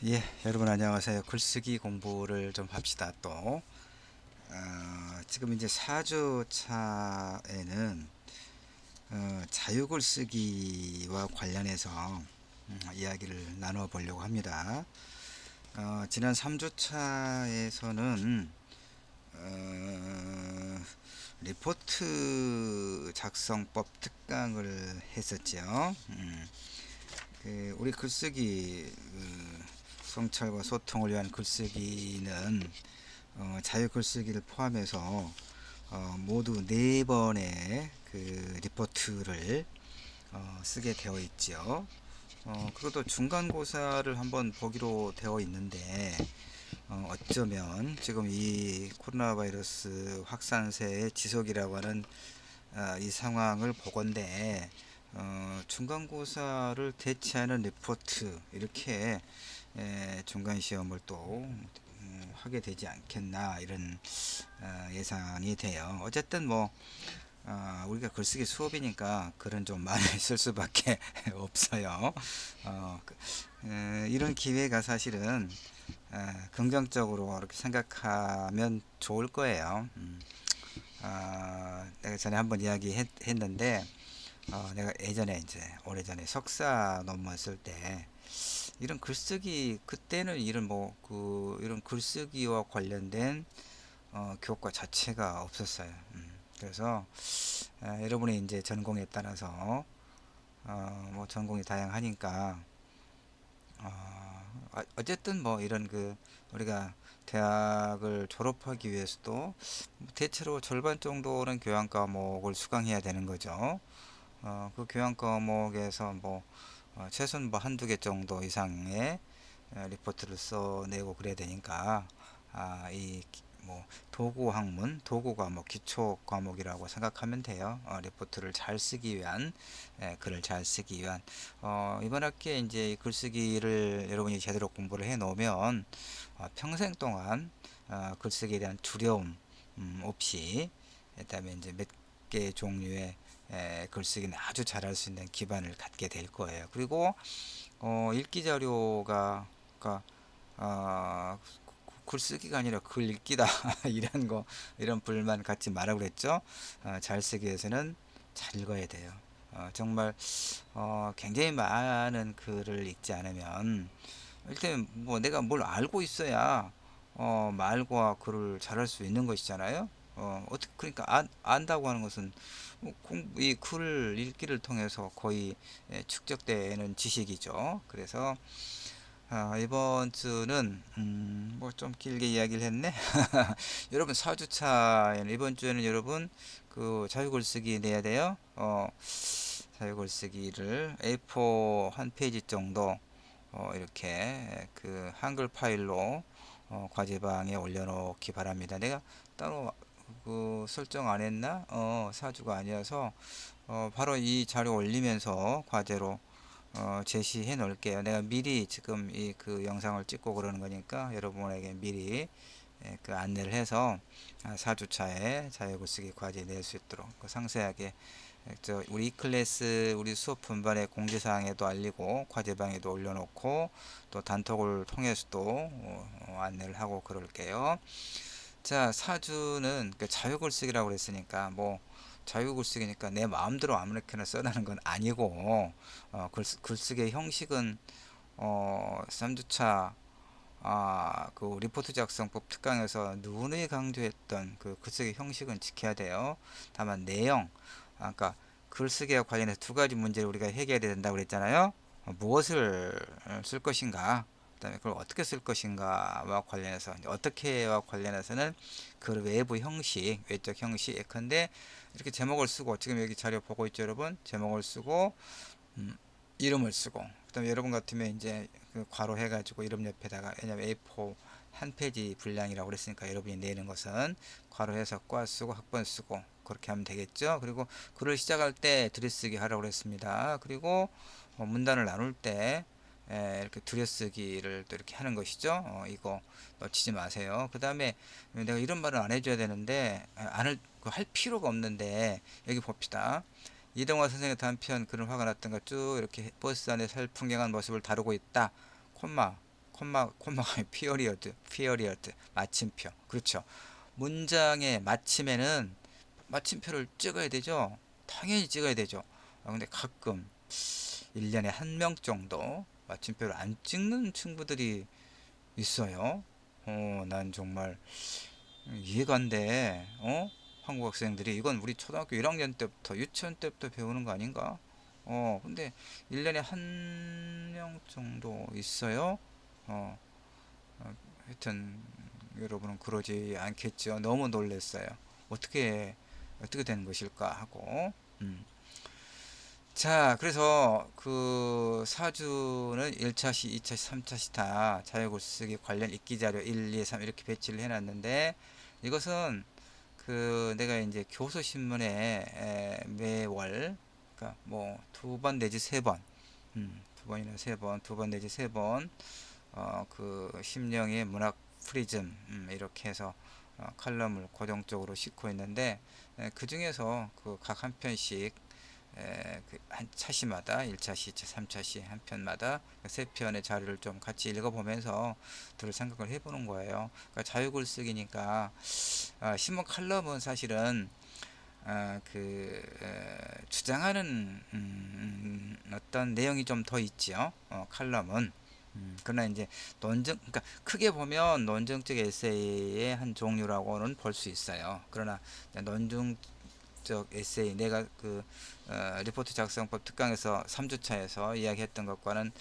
예, 여러분 안녕하세요. 글쓰기 공부를 좀 합시다 또. 지금 이제 4주 차에는 자유글쓰기와 관련해서 이야기를 나눠 보려고 합니다. 지난 3주 차에서는 리포트 작성법 특강을 했었죠. 우리 글쓰기 성찰과 소통을 위한 글쓰기는 자유 글쓰기를 포함해서 모두 4번의 그 리포트를 쓰게 되어 있죠. 그것도 중간고사를 한번 보기로 되어 있는데 어쩌면 지금 이 코로나 바이러스 확산세의 지속이라고 하는 이 상황을 보건대 중간고사를 대체하는 리포트 이렇게 중간시험을 또 하게 되지 않겠나 이런 예상이 돼요. 어쨌든 뭐 우리가 글쓰기 수업이니까 글은 좀 많이 쓸 수밖에 없어요. 이런 기회가 사실은 긍정적으로 이렇게 생각하면 좋을 거예요. 내가 전에 한번 이야기했는데 내가 예전에 이제 오래전에 석사 논문 쓸 때 이런 글쓰기 그때는 이런 뭐 그 이런 글쓰기와 관련된 교과 자체가 없었어요. 그래서 여러분이 이제 전공에 따라서 뭐 전공이 다양하니까 어쨌든 뭐 이런 그 우리가 대학을 졸업하기 위해서도 대체로 절반 정도는 교양 과목을 수강해야 되는 거죠. 그 교양 과목에서 뭐 최소한 뭐 한두 개 정도 이상의 리포트를 써내고 그래야 되니까 이 뭐 도구 학문, 도구가 뭐 기초 과목이라고 생각하면 돼요. 리포트를 잘 쓰기 위한 글을 잘 쓰기 위한 이번 학기에 이제 글쓰기를 여러분이 제대로 공부를 해 놓으면 평생 동안 글쓰기에 대한 두려움 없이 그다음에 이제 몇 개 종류의 글쓰기는 아주 잘할 수 있는 기반을 갖게 될 거예요. 그리고 읽기 자료가 그러니까 어, 글쓰기가 아니라 글 읽기다 이런 거 이런 불만 갖지 마라 그랬죠. 잘 쓰기 위해서는 잘 읽어야 돼요. 정말 굉장히 많은 글을 읽지 않으면 일단 뭐 내가 뭘 알고 있어야 말과 글을 잘할 수 있는 것이잖아요. 어떻게 그러니까 안다고 하는 것은 이 글을 읽기를 통해서 거의 축적되는 지식이죠. 그래서 이번 주는 뭐 좀 길게 이야기를 했네. 여러분 4주차 이번 주에는 여러분 그 자유글쓰기 내야 돼요. 자유글쓰기를 A4 한 페이지 정도 이렇게 그 한글 파일로 과제방에 올려놓기 바랍니다. 내가 따로 그 설정 안 했나? 4주가 아니어서 바로 이 자료 올리면서 과제로 제시해 놓을게요. 내가 미리 지금 이 그 영상을 찍고 그러는 거니까 여러분에게 미리 그 안내를 해서 4주차에 자유글쓰기 과제 낼 수 있도록 그 상세하게 우리 클래스 우리 수업 분반의 공지사항에도 알리고 과제방에도 올려놓고 또 단톡을 통해서도 안내를 하고 그럴게요. 자, 4주는 그 자유글쓰기라고 그랬으니까 뭐 자유글쓰기니까 내 마음대로 아무렇게나 써라는 건 아니고 글쓰기의 형식은 3주차 그 리포트 작성법 특강에서 누누이 강조했던 그 글쓰기 형식은 지켜야 돼요. 다만 내용, 그러니까 글쓰기와 관련해서 두 가지 문제를 우리가 해결해야 된다고 그랬잖아요. 무엇을 쓸 것인가, 그다음에 그걸 어떻게 쓸 것인가와 관련해서 어떻게와 관련해서는 그 외부 형식, 외적 형식 예컨대 이렇게 제목을 쓰고 지금 여기 자료 보고 있죠, 여러분. 제목을 쓰고 이름을 쓰고 그다음에 여러분 같으면 이제 그 괄호 해가지고 이름 옆에다가 왜냐면 A4 한 페이지 분량이라고 그랬으니까 여러분이 내는 것은 괄호해서 과 쓰고 학번 쓰고 그렇게 하면 되겠죠. 그리고 글을 시작할 때 들이쓰기 하라고 그랬습니다. 그리고 문단을 나눌 때 이렇게 들여쓰기를 또 이렇게 하는 것이죠. 이거 놓치지 마세요. 그 다음에 내가 이런 말은 안 해줘야 되는데 할 필요가 없는데 여기 봅시다. 이동화 선생의 단편 그런 화가 났던가 쭉 이렇게 버스 안에 살풍경한 모습을 다루고 있다. 콤마 콤마가 피어리어드 마침표. 그렇죠. 문장의 마침에는 마침표를 찍어야 되죠. 당연히 찍어야 되죠. 근데 가끔 1년에 한 명 정도 마침표를 안 찍는 친구들이 있어요. 난 정말 이해가 안 돼. 한국 학생들이 이건 우리 초등학교 1학년 때부터 유치원 때부터 배우는 거 아닌가? 근데 1년에 한 명 정도 있어요. 어, 하여튼 여러분은 그러지 않겠죠. 너무 놀랐어요. 어떻게 어떻게 된 것일까 하고. 자, 그래서 그 사주는 1차시, 2차시, 3차시 다 자유글쓰기 관련 읽기자료 1, 2, 3 이렇게 배치를 해놨는데 이것은 그 내가 이제 교수신문에 매월 그러니까 뭐 두 번 내지 세 번, 두 번이나 세 번, 두 번 내지 세 번, 그 심령의 문학 프리즘 이렇게 해서 칼럼을 고정적으로 싣고 있는데 그 중에서 그 각 한 편씩 그한 차시마다 1차시, 2차, 3차시 한 편마다 세 편의 자료를 좀 같이 읽어보면서 들 생각을 해보는 거예요. 그러니까 자유글쓰기니까 신문 칼럼은 사실은 주장하는 어떤 내용이 좀 더 있지요. 칼럼은. 그러나 이제 그러니까 크게 보면 논증적 에세이의 한 종류라고는 볼 수 있어요. 그러나 논증적 에세이, 내가 리포트 작성법 특강에서 3주차에서 이야기했던 것과는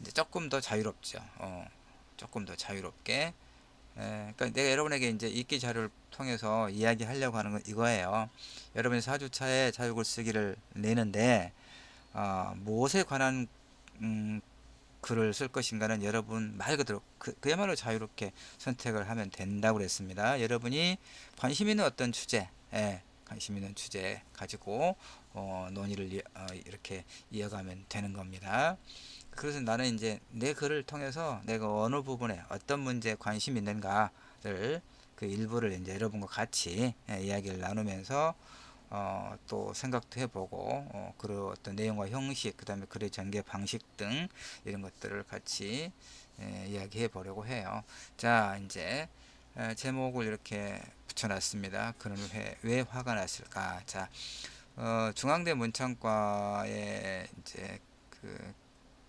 이제 조금 더 자유롭죠. 조금 더 자유롭게. 그러니까 내가 여러분에게 이제 읽기 자료를 통해서 이야기하려고 하는 건 이거예요. 여러분이 4주차에 자유글쓰기를 내는데 무엇에 관한 음, 글을 쓸 것인가는 여러분 말 그대로 그야말로 자유롭게 선택을 하면 된다고 그랬습니다. 여러분이 관심 있는 어떤 주제, 관심 있는 주제 가지고 논의를 이렇게 이어가면 되는 겁니다. 그래서 나는 이제 내 글을 통해서 내가 어느 부분에 어떤 문제에 관심 있는가를 그 일부를 이제 여러분과 같이 이야기를 나누면서 또 생각도 해보고 그런 어떤 내용과 형식, 그 다음에 글의 전개 방식 등 이런 것들을 같이 이야기해 보려고 해요. 자, 이제 제목을 이렇게 붙여놨습니다. 그는 왜 화가 났을까? 자, 중앙대 문창과에 이제 그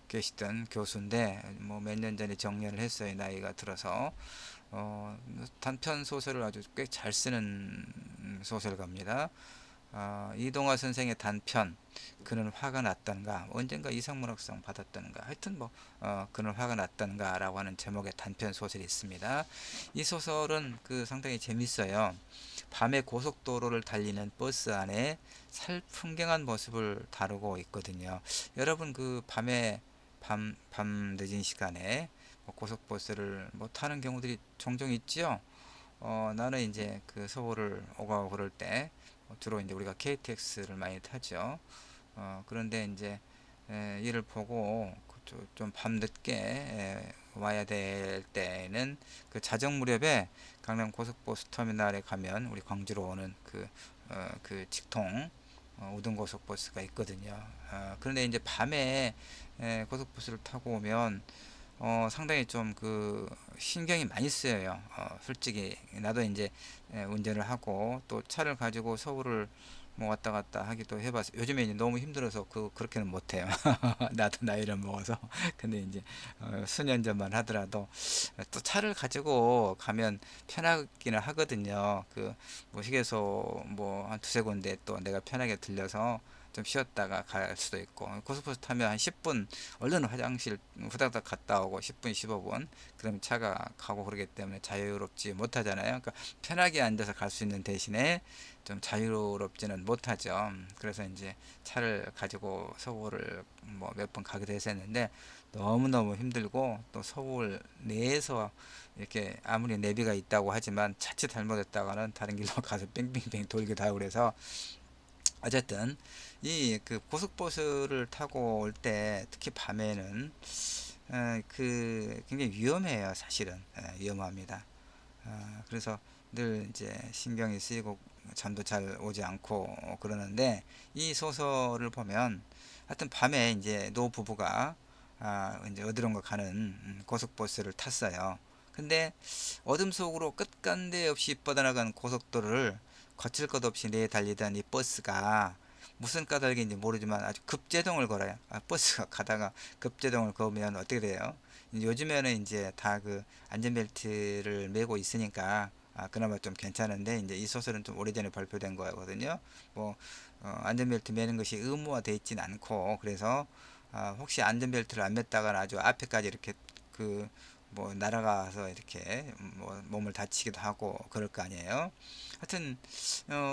계시던 교수인데 뭐 몇 년 전에 정년을 했어요. 나이가 들어서 단편 소설을 아주 꽤 잘 쓰는 소설가입니다. 이동화 선생의 단편 그는 화가 났던가 언젠가 이상문학상 받았던가 하여튼 뭐 그는 화가 났던가 라고 하는 제목의 단편 소설이 있습니다. 이 소설은 상당히 재밌어요. 밤에 고속도로를 달리는 버스 안에 살풍경한 모습을 다루고 있거든요. 여러분 밤 늦은 시간에 뭐 고속버스를 뭐 타는 경우들이 종종 있죠. 나는 이제 서울을 오가고 그럴 때 주로 이제 우리가 KTX를 많이 타죠. 그런데 이제 이를 보고 좀 밤늦게 와야 될 때는 자정 무렵에 강남 고속버스 터미널에 가면 우리 광주로 오는 직통 우등고속버스가 있거든요. 그런데 이제 밤에 고속버스를 타고 오면 상당히 좀 신경이 많이 쓰여요. 솔직히 나도 이제 운전을 하고 또 차를 가지고 서울을 뭐 왔다 갔다 하기도 해봤어요. 요즘에 이제 너무 힘들어서 그렇게는 못해요. 나도 나이를 먹어서. 근데 이제 수년 전만 하더라도 또 차를 가지고 가면 편하기는 하거든요. 뭐 휴게소 뭐 한 두세 군데 또 내가 편하게 들려서 좀 쉬었다가 갈 수도 있고 고속버스 타면 한 10분 얼른 화장실 후다닥 갔다 오고 10분 15분 그럼 차가 가고 그러기 때문에 자유롭지 못하잖아요. 그러니까 편하게 앉아서 갈 수 있는 대신에 좀 자유롭지는 못하죠. 그래서 이제 차를 가지고 서울을 뭐 몇 번 가기도 했었는데 너무너무 힘들고 또 서울 내에서 이렇게 아무리 내비가 있다고 하지만 자칫 잘못했다가는 다른 길로 가서 뺑뺑뺑 돌기도 하고 그래서 어쨌든 고속버스를 타고 올 때 특히 밤에는 굉장히 위험해요. 사실은 위험합니다. 그래서 늘 이제 신경이 쓰이고 잠도 잘 오지 않고 그러는데 이 소설을 보면 하여튼 밤에 이제 노 부부가 이제 어디론가 가는 고속버스를 탔어요. 근데 어둠 속으로 끝간데 없이 뻗어나간 고속도로를 거칠 것 없이 내달리던 이 버스가 무슨 까닭인지 모르지만 아주 급제동을 걸어요. 버스가 가다가 급제동을 걸으면 어떻게 돼요? 요즘에는 이제 다 그 안전벨트를 매고 있으니까 그나마 좀 괜찮은데, 이제 이 소설은 좀 오래전에 발표된 거거든요. 뭐 안전벨트 매는 것이 의무화돼 있진 않고, 그래서 혹시 안전벨트를 안 맸다가 아주 앞에까지 이렇게 그 뭐 날아가서 이렇게 뭐 몸을 다치기도 하고 그럴 거 아니에요. 하여튼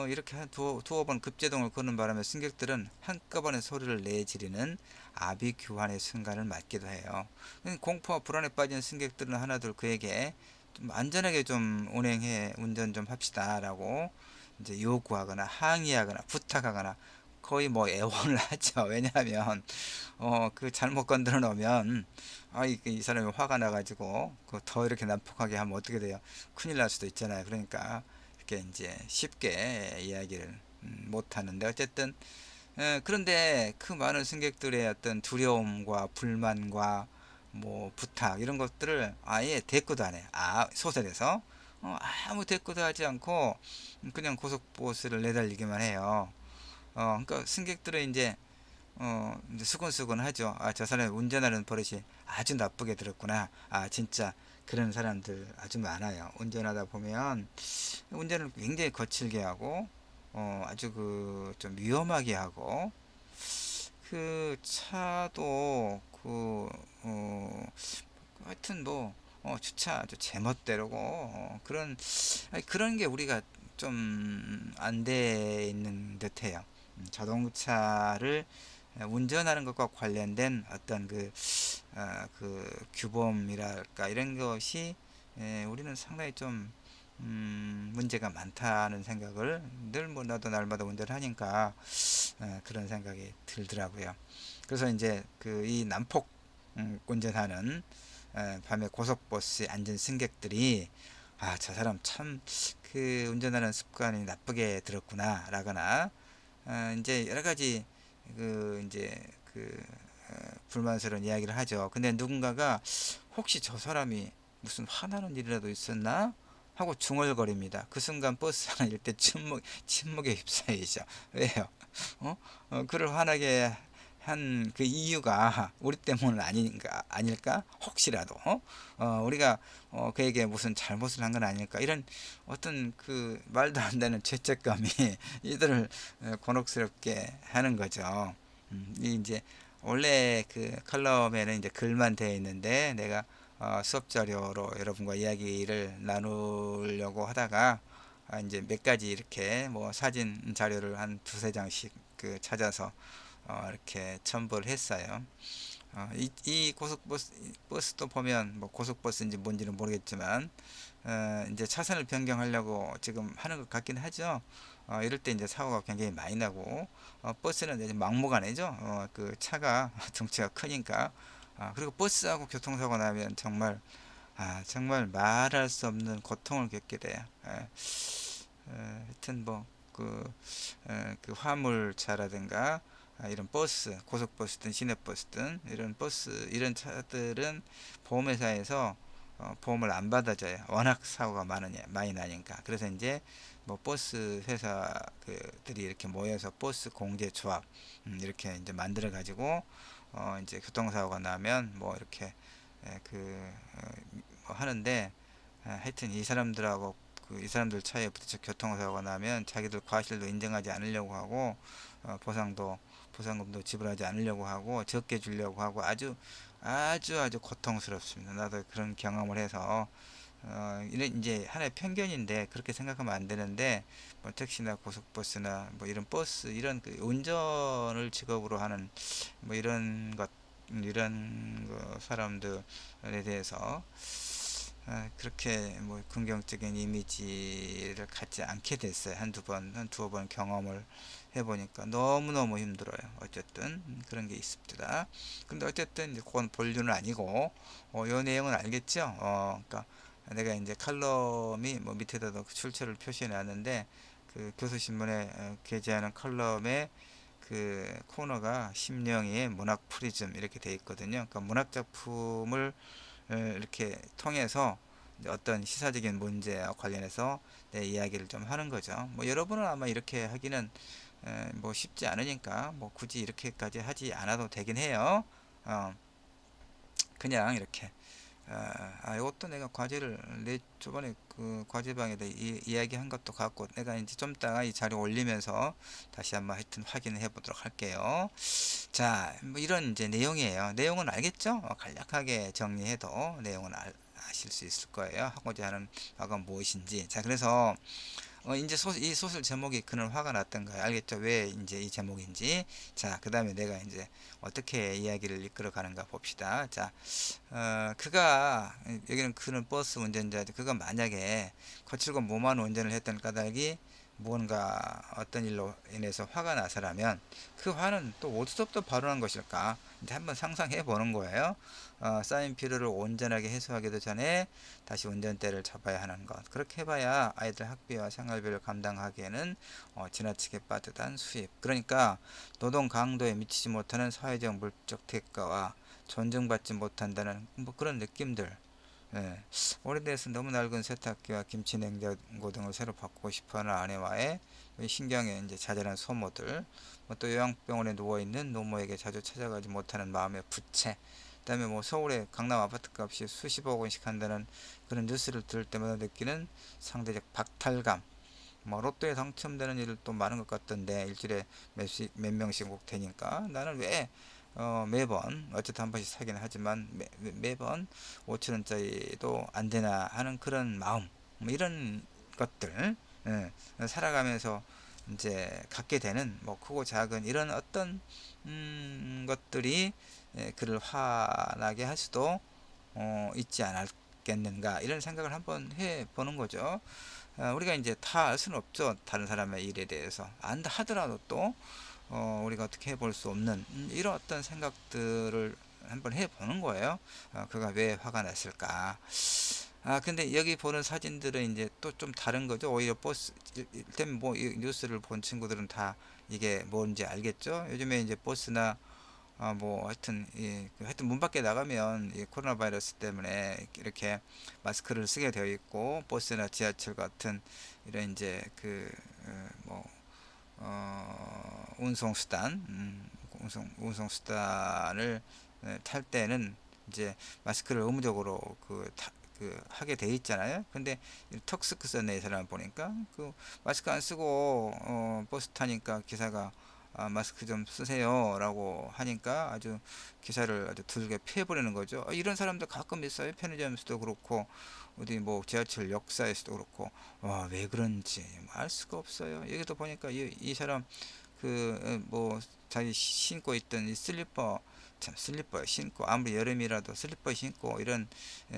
이렇게 한 두어 번 급제동을 거는 바람에 승객들은 한꺼번에 소리를 내지르는 아비규환의 순간을 맞기도 해요. 공포와 불안에 빠진 승객들은 하나둘 그에게 좀 안전하게 좀 운행해 운전 좀 합시다라고 이제 요구하거나 항의하거나 부탁하거나 거의 뭐 애원을 하죠. 왜냐하면 그 잘못 건드려 놓으면 이 사람이 화가 나가지고 그 더 이렇게 난폭하게 하면 어떻게 돼요? 큰일 날 수도 있잖아요. 그러니까 이렇게 이제 쉽게 이야기를 못 하는데, 어쨌든 그런데 그 많은 승객들의 어떤 두려움과 불만과 뭐 부탁 이런 것들을 아예 대꾸도 안 해요. 소설에서 아무 대꾸도 하지 않고 그냥 고속버스를 내달리기만 해요. 그러니까 승객들은 이제 수근수근 하죠. 저 사람이 운전하는 버릇이 아주 나쁘게 들었구나. 진짜 그런 사람들 아주 많아요. 운전하다 보면 운전을 굉장히 거칠게 하고, 아주 그 좀 위험하게 하고, 그 차도 하여튼 뭐 주차 아주 제멋대로고, 그런 게 우리가 좀 안 돼 있는 듯해요. 자동차를 운전하는 것과 관련된 어떤 그 규범이랄까 이런 것이 우리는 상당히 좀 문제가 많다는 생각을 늘 뭐 나도 날마다 운전을 하니까 그런 생각이 들더라고요. 그래서 이제 그 이 난폭 운전하는 밤에 고속버스에 앉은 승객들이 저 사람 참 그 운전하는 습관이 나쁘게 들었구나 라거나 이제 여러 가지 이제 그 불만스러운 이야기를 하죠. 근데 누군가가 혹시 저 사람이 무슨 화나는 일이라도 있었나 하고 중얼거립니다. 그 순간 버스 하나 일대 침묵에 휩싸이죠. 왜요? 그를 화나게 한 그 이유가 우리 때문은 아닐까? 혹시라도 우리가 그에게 무슨 잘못을 한 건 아닐까? 이런 어떤 그 말도 안 되는 죄책감이 이들을 곤혹스럽게 하는 거죠. 이 이제 원래 그 칼럼에는 이제 글만 되어 있는데, 내가 수업 자료로 여러분과 이야기를 나누려고 하다가 이제 몇 가지 이렇게 뭐 사진 자료를 한 두세 장씩 그 찾아서 이렇게 첨부를 했어요. 이 고속버스도 보면 뭐 고속버스인지 뭔지는 모르겠지만 이제 차선을 변경하려고 지금 하는 것 같긴 하죠. 이럴 때 이제 사고가 굉장히 많이 나고, 버스는 이제 막무가내죠. 그 차가 덩치가 크니까. 그리고 버스하고 교통사고 나면 정말 말할 수 없는 고통을 겪게 돼요. 하여튼 뭐 그 화물차라든가 이런 버스, 고속버스든 시내버스든 이런 차들은 보험회사에서 보험을 안 받아줘요. 워낙 사고가 많이 나니까. 그래서 이제 뭐 버스 회사 그들이 이렇게 모여서 버스 공제 조합 이렇게 이제 만들어 가지고 이제 교통사고가 나면 뭐 이렇게 뭐 하는데, 하여튼 이 사람들 차에 부딪혀 교통사고가 나면 자기들 과실도 인정하지 않으려고 하고, 보상금도 지불하지 않으려고 하고, 적게 주려고 하고, 아주 고통스럽습니다. 나도 그런 경험을 해서 이런 이제 하나의 편견인데 그렇게 생각하면 안 되는데, 뭐 택시나 고속버스나 뭐 이런 버스 이런 그 운전을 직업으로 하는 뭐 이런 사람들에 대해서 그렇게 뭐 긍정적인 이미지를 갖지 않게 됐어요. 한 두어 번 경험을 해보니까 너무너무 힘들어요. 어쨌든 그런 게 있습니다. 근데 어쨌든 이제 그건 본류는 아니고, 이 내용은 알겠죠? 그러니까 내가 이제 칼럼이 뭐 밑에다도 출처를 표시해 놨는데, 그 교수신문에 게재하는 칼럼에 그 코너가 심령의 문학 프리즘 이렇게 돼 있거든요. 그러니까 문학 작품을 이렇게 통해서 이제 어떤 시사적인 문제와 관련해서 내 이야기를 좀 하는 거죠. 뭐 여러분은 아마 이렇게 하기는 뭐 쉽지 않으니까 뭐 굳이 이렇게까지 하지 않아도 되긴 해요. 어, 그냥 이렇게 이것도 내가 과제를 내 저번에 그 과제방에다 이야기한 것도 같고 내가 이제 좀 이따가 이 자료 올리면서 다시 한번 하여튼 확인을 해보도록 할게요. 자, 뭐 이런 이제 내용이에요. 내용은 알겠죠? 간략하게 정리해도 내용은 아실 수 있을 거예요. 하고자 하는 바가 무엇인지. 자, 그래서 이제 이 소설 제목이 그는 화가 났던가요? 알겠죠? 왜 이제 이 제목인지. 자, 그 다음에 내가 이제 어떻게 이야기를 이끌어 가는가 봅시다. 자, 그가, 여기는 그는 버스 운전자죠. 그가 만약에 거칠고 무모한 운전을 했던 까닭이 무언가 어떤 일로 인해서 화가 나서라면 그 화는 또 어디서부터 발원한 것일까? 이제 한번 상상해 보는 거예요. 쌓인 피로를 온전하게 해소하기도 전에 다시 운전대를 잡아야 하는 것. 그렇게 해봐야 아이들 학비와 생활비를 감당하기에는 지나치게 빠듯한 수입. 그러니까 노동 강도에 미치지 못하는 사회적 물적 대가와 존중받지 못한다는 뭐 그런 느낌들. 예. 오래돼서 너무 낡은 세탁기와 김치 냉장고 등을 새로 바꾸고 싶어하는 아내와의 신경에 이제 자잘한 소모들, 뭐또 요양병원에 누워 있는 노모에게 자주 찾아가지 못하는 마음의 부채. 그다음에 뭐 서울의 강남 아파트 값이 수십억 원씩 한다는 그런 뉴스를 들을 때마다 느끼는 상대적 박탈감. 뭐 로또에 당첨되는 일은 또 많은 것 같던데 일주일에 몇 명씩 꼭 되니까 나는 왜 매번 어쨌든 한 번씩 사긴 하지만 매번 5천 원짜리도 안 되나 하는 그런 마음 뭐 이런 것들 예, 살아가면서 이제 갖게 되는 뭐 크고 작은 이런 어떤 것들이 그를 화나게 할 수도 있지 않았겠는가 이런 생각을 한번 해 보는 거죠. 우리가 이제 다 알 수는 없죠. 다른 사람의 일에 대해서 안다 하더라도 또 우리가 어떻게 해볼 수 없는 이런 어떤 생각들을 한번 해보는 거예요. 그가 왜 화가 났을까? 근데 여기 보는 사진들은 이제 또 좀 다른 거죠. 오히려 버스, 일단 뭐 뉴스를 본 친구들은 다 이게 뭔지 알겠죠. 요즘에 이제 버스나 뭐 하여튼 하여튼 문 밖에 나가면 이 코로나 바이러스 때문에 이렇게 마스크를 쓰게 되어 있고 버스나 지하철 같은 이런 이제 뭐 운송수단 운송수단을 탈 때는 이제 마스크를 의무적으로 하게 돼 있잖아요. 근데 턱스크 썼네 이 사람 보니까 그 마스크 안 쓰고 버스 타니까 기사가 마스크 좀 쓰세요라고 하니까 아주 기사를 아주 두들겨 패버리는 거죠. 이런 사람들 가끔 있어요. 편의점에서도 그렇고 어디 뭐 지하철 역사에서도 그렇고 왜 그런지 알 수가 없어요. 여기도 보니까 이 사람 뭐 자기 신고 있던 이 슬리퍼 참 슬리퍼 신고 아무리 여름이라도 슬리퍼 신고 이런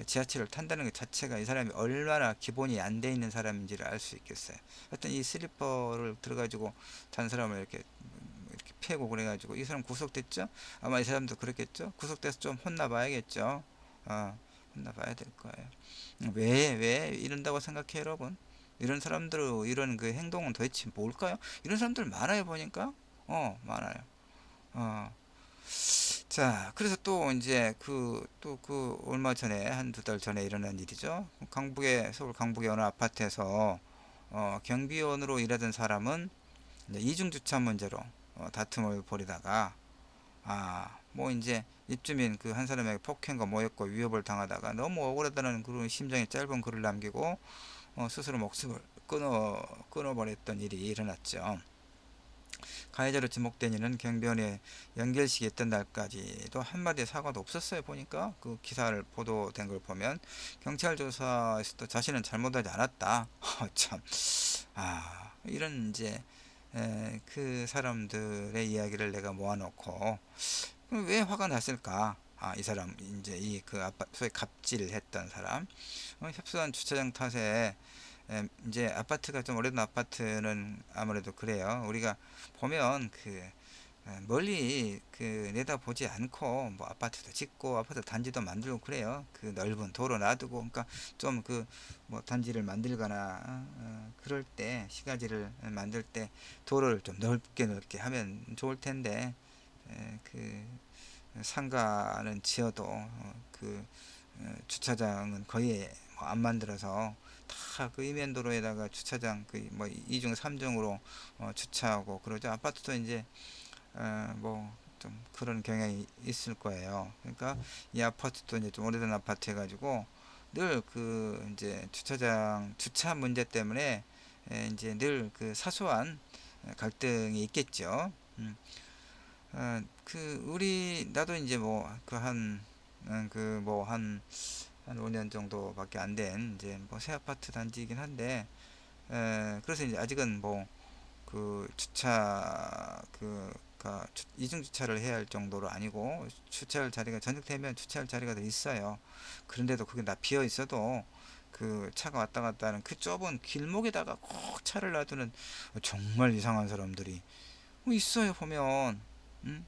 지하철을 탄다는 것 자체가 이 사람이 얼마나 기본이 안 돼 있는 사람인지를 알 수 있겠어요. 하여튼 이 슬리퍼를 들어가지고 다른 사람을 이렇게 패고 그래가지고 이 사람 구속됐죠? 아마 이 사람도 그렇겠죠? 구속돼서 좀 혼나봐야겠죠? 혼나봐야 될 거예요. 왜 이런다고 생각해요, 여러분? 이런 사람들 이런 그 행동은 도대체 뭘까요? 이런 사람들 많아요, 보니까. 많아요. 어. 자, 그래서 또 이제 얼마 전에 한 두 달 전에 일어난 일이죠. 서울 강북의 어느 아파트에서 경비원으로 일하던 사람은 이제 이중 주차 문제로 다툼을 벌이다가 뭐 이제 입주민 그 한 사람에게 폭행과 모욕과 위협을 당하다가 너무 억울하다는 그런 심정의 짧은 글을 남기고 스스로 목숨을 끊어버렸던 일이 일어났죠. 가해자로 지목된 이는 경비원의 연결식이 있던 날까지도 한마디의 사과도 없었어요. 보니까 그 기사를 보도된 걸 보면 경찰 조사에서도 자신은 잘못하지 않았다. 참, 이런 이제 그 사람들의 이야기를 내가 모아놓고 왜 화가 났을까? 이 사람 이제 이 그 아빠 소위 갑질했던 사람 협소한 주차장 탓에 이제 아파트가 좀 오래된 아파트는 아무래도 그래요. 우리가 보면 멀리 그 내다보지 않고 뭐 아파트도 짓고 아파트 단지도 만들고 그래요. 그 넓은 도로 놔두고 그러니까 좀 그 뭐 단지를 만들거나 그럴 때 시가지를 만들 때 도로를 좀 넓게 하면 좋을 텐데 그 상가는 지어도 주차장은 거의 뭐안 만들어서 다 그 이면도로에다가 주차장 그 뭐 2중 3중으로 주차하고 그러죠. 아파트도 이제 뭐 좀 그런 경향이 있을 거예요. 그러니까 이 아파트도 이제 좀 오래된 아파트 해가지고 늘 그 이제 주차장 주차 문제 때문에 이제 늘 그 사소한 갈등이 있겠죠. 그 우리 나도 이제 뭐 그 한 5년 정도밖에 안 된 이제 뭐 새 아파트 단지이긴 한데 그래서 이제 아직은 뭐 그 주차 이중 주차를 해야 할 정도로 아니고 주차할 자리가 전역되면 주차할 자리가 더 있어요. 그런데도 그게 다 비어 있어도 그 차가 왔다 갔다 하는 그 좁은 길목에다가 꼭 차를 놔두는 정말 이상한 사람들이 있어요 보면.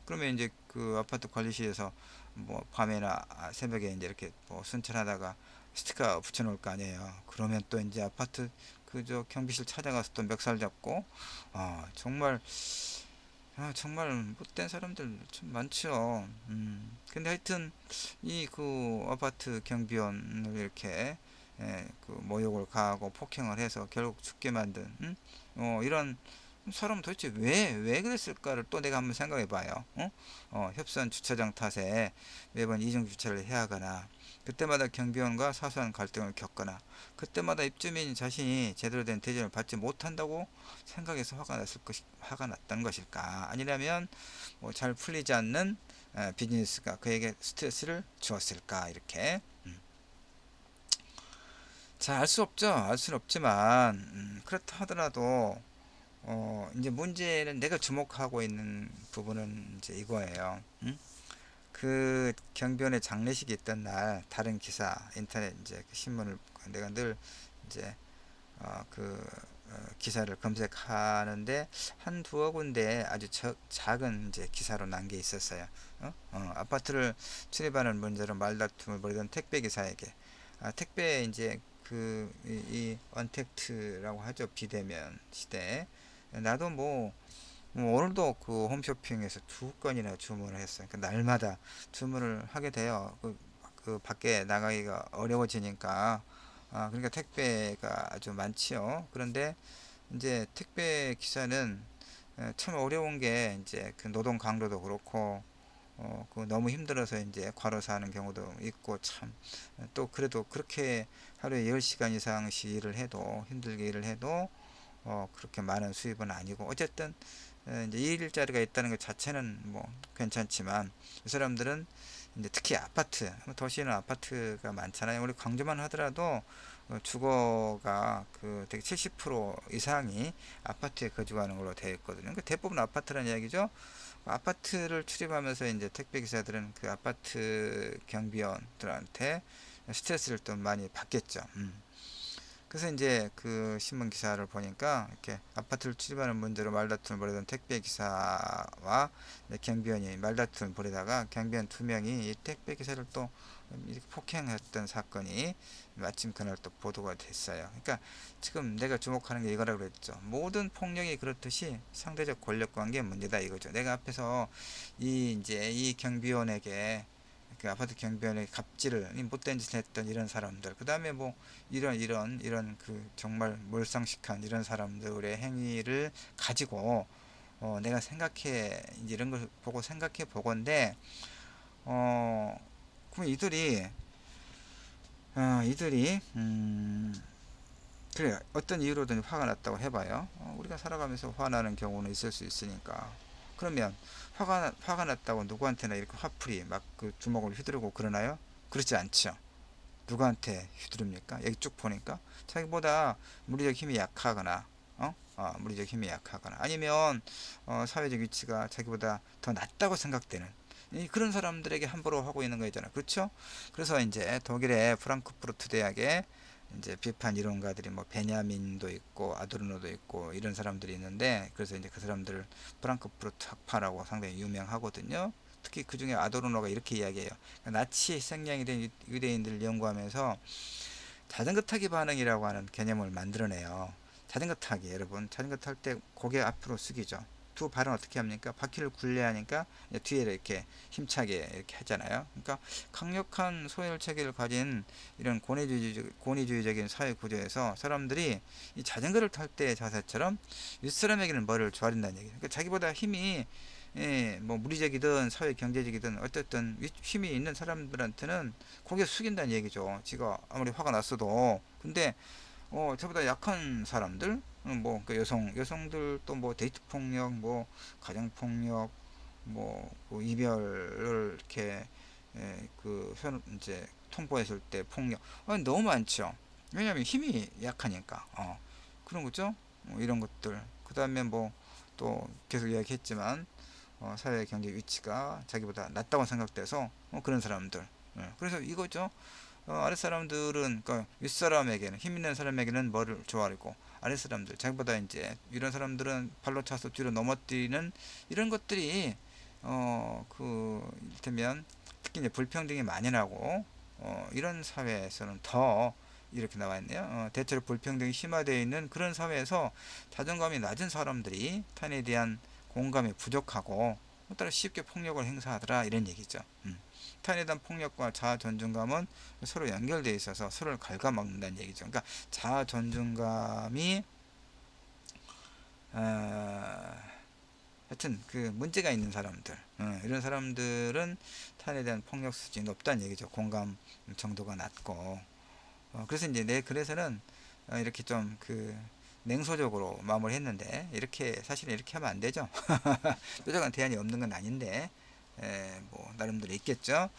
그러면 이제 그 아파트 관리실에서 뭐 밤에나 새벽에 이제 이렇게 뭐 순찰하다가 스티커 붙여놓을 거 아니에요. 그러면 또 이제 아파트 그저 경비실 찾아가서 또 멱살 잡고 정말 정말 못된 사람들 좀 많죠. 근데 하여튼 이 그 아파트 경비원을 이렇게 그 모욕을 가하고 폭행을 해서 결국 죽게 만든 이런 사람은 도대체 왜 그랬을까를 또 내가 한번 생각해 봐요. 협선 주차장 탓에 매번 이중 주차를 해야 하거나 그때마다 경비원과 사소한 갈등을 겪거나 그때마다 입주민 자신이 제대로 된 대접을 받지 못한다고 생각해서 화가 났던 것일까? 아니라면 뭐 잘 풀리지 않는 비즈니스가 그에게 스트레스를 주었을까? 이렇게. 잘 알 수 없죠. 알 수는 없지만 그렇다 하더라도 이제 문제는 내가 주목하고 있는 부분은 이제 이거예요. 그 경비원의 장례식이 있던 날 다른 기사 인터넷 이제 그 신문을 내가 늘 이제 그 기사를 검색하는데 한 두어 군데 아주 작은 이제 기사로 난 게 있었어요. 아파트를 출입하는 문제로 말다툼을 벌이던 택배 기사에게 택배 이제 이 언택트라고 하죠. 비대면 시대. 나도 뭐 오늘도 그 홈쇼핑에서 두 건이나 주문을 했어요. 그 날마다 주문을 하게 돼요. 그 밖에 나가기가 어려워지니까. 그러니까 택배가 아주 많지요. 그런데 이제 택배 기사는 참 어려운 게 이제 그 노동 강도도 그렇고 그 너무 힘들어서 이제 과로사 하는 경우도 있고 참 또 그래도 그렇게 하루에 10시간 이상씩 일을 해도 힘들게 일을 해도 그렇게 많은 수입은 아니고 어쨌든 이제 일자리가 있다는 것 자체는 뭐 괜찮지만 이 사람들은 이제 특히 아파트 도시는 아파트가 많잖아요. 우리 광주만 하더라도 주거가 그 되게 70% 이상이 아파트에 거주하는 걸로 되어 있거든요. 그러니까 대부분 아파트라는 이야기죠. 아파트를 출입하면서 이제 택배 기사들은 그 아파트 경비원들한테 스트레스를 또 많이 받겠죠. 그래서 이제 그 신문 기사를 보니까 이렇게 아파트를 출입하는 문제로 말다툼을 벌이던 택배 기사와 경비원이 말다툼을 벌이다가 경비원 두 명이 이 택배 기사를 또 이렇게 폭행했던 사건이 마침 그날 또 보도가 됐어요. 그러니까 지금 내가 주목하는 게 이거라고 그랬죠. 모든 폭력이 그렇듯이 상대적 권력 관계의 문제다 이거죠. 내가 앞에서 이 경비원에게 그 아파트 경비원의 갑질을 못된 짓을 했던 이런 사람들 그 다음에 뭐 이런 그 정말 몰상식한 이런 사람들의 행위를 가지고 내가 생각해 이제 이런 걸 보고 생각해 보건데 어 그럼 이들이 그래 어떤 이유로든 화가 났다고 해봐요. 우리가 살아가면서 화나는 경우는 있을 수 있으니까 그러면 화가 났다고 누구한테나 이렇게 화풀이 막 그 주먹을 휘두르고 그러나요? 그렇지 않죠. 누구한테 휘두릅니까? 여기 쭉 보니까 자기보다 물리적 힘이 약하거나 물리적 힘이 약하거나 아니면 사회적 위치가 자기보다 더 낮다고 생각되는 그런 사람들에게 함부로 하고 있는 거잖아요. 그렇죠? 그래서 이제 독일의 프랑크푸르트 대학의 이제 비판 이론가들이 뭐 베냐민도 있고 아도르노도 있고 이런 사람들이 있는데, 그래서 이제 그 사람들을 프랑크푸르트 학파라고 상당히 유명하거든요. 특히 그 중에 아도르노가 이렇게 이야기해요. 그러니까 나치 생략이 된 유대인들을 연구하면서 자전거 타기 반응이라고 하는 개념을 만들어내요. 자전거 타기, 여러분 자전거 탈 때 고개 앞으로 숙이죠. 두 발은 어떻게 합니까? 바퀴를 굴려야 하니까 뒤에 이렇게 힘차게 이렇게 하잖아요. 그러니까 강력한 소열 체계를 가진 이런 권위주의적인 사회 구조에서 사람들이 이 자전거를 탈 때 자세처럼 윗사람에게는 머리를 조아린다는 얘기예요. 그러니까 자기보다 힘이, 예, 뭐 물리적이든 사회 경제적이든 어쨌든 힘이 있는 사람들한테는 고개 숙인다는 얘기죠. 지가 아무리 화가 났어도. 근데 저보다 약한 사람들, 뭐그 여성들도 뭐 데이트 폭력, 뭐 가정 폭력, 뭐그 이별을 이렇게, 이제 통보했을 때 폭력, 너무 많죠. 왜냐하면 힘이 약하니까. 그런 거죠. 이런 것들. 그 다음에 뭐 또 계속 이야기했지만, 사회 경제 위치가 자기보다 낮다고 생각돼서 그런 사람들. 그래서 이거죠. 아랫사람들은, 그러니까 윗사람에게는, 힘 있는 사람에게는 뭐를 좋아하고, 아랫사람들 자기보다 이제 이런 사람들은 발로 차서 뒤로 넘어뜨리는 이런 것들이, 이를테면 특히 이제 불평등이 많이 나고, 이런 사회에서는 더 이렇게 나와 있네요. 대체로 불평등이 심화되어 있는 그런 사회에서 자존감이 낮은 사람들이 타인에 대한 공감이 부족하고 따라 쉽게 폭력을 행사하더라, 이런 얘기죠. 타인에 대한 폭력과 자아 존중감은 서로 연결되어 있어서 서로를 갉아먹는다는 얘기죠. 그러니까 자아 존중감이, 어, 하여튼 그 문제가 있는 사람들, 이런 사람들은 타인에 대한 폭력 수준이 높다는 얘기죠. 공감 정도가 낮고. 그래서 이제 내 글에서는 이렇게 좀 냉소적으로 마무리했는데, 이렇게 사실은 이렇게 하면 안 되죠. 뾰족한 대안이 없는 건 아닌데, 뭐 나름대로 있겠죠.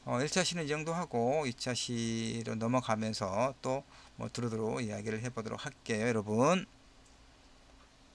1차 시는 이 정도 하고 2차 시로 넘어가면서 또 뭐 두루두루 이야기를 해보도록 할게요, 여러분.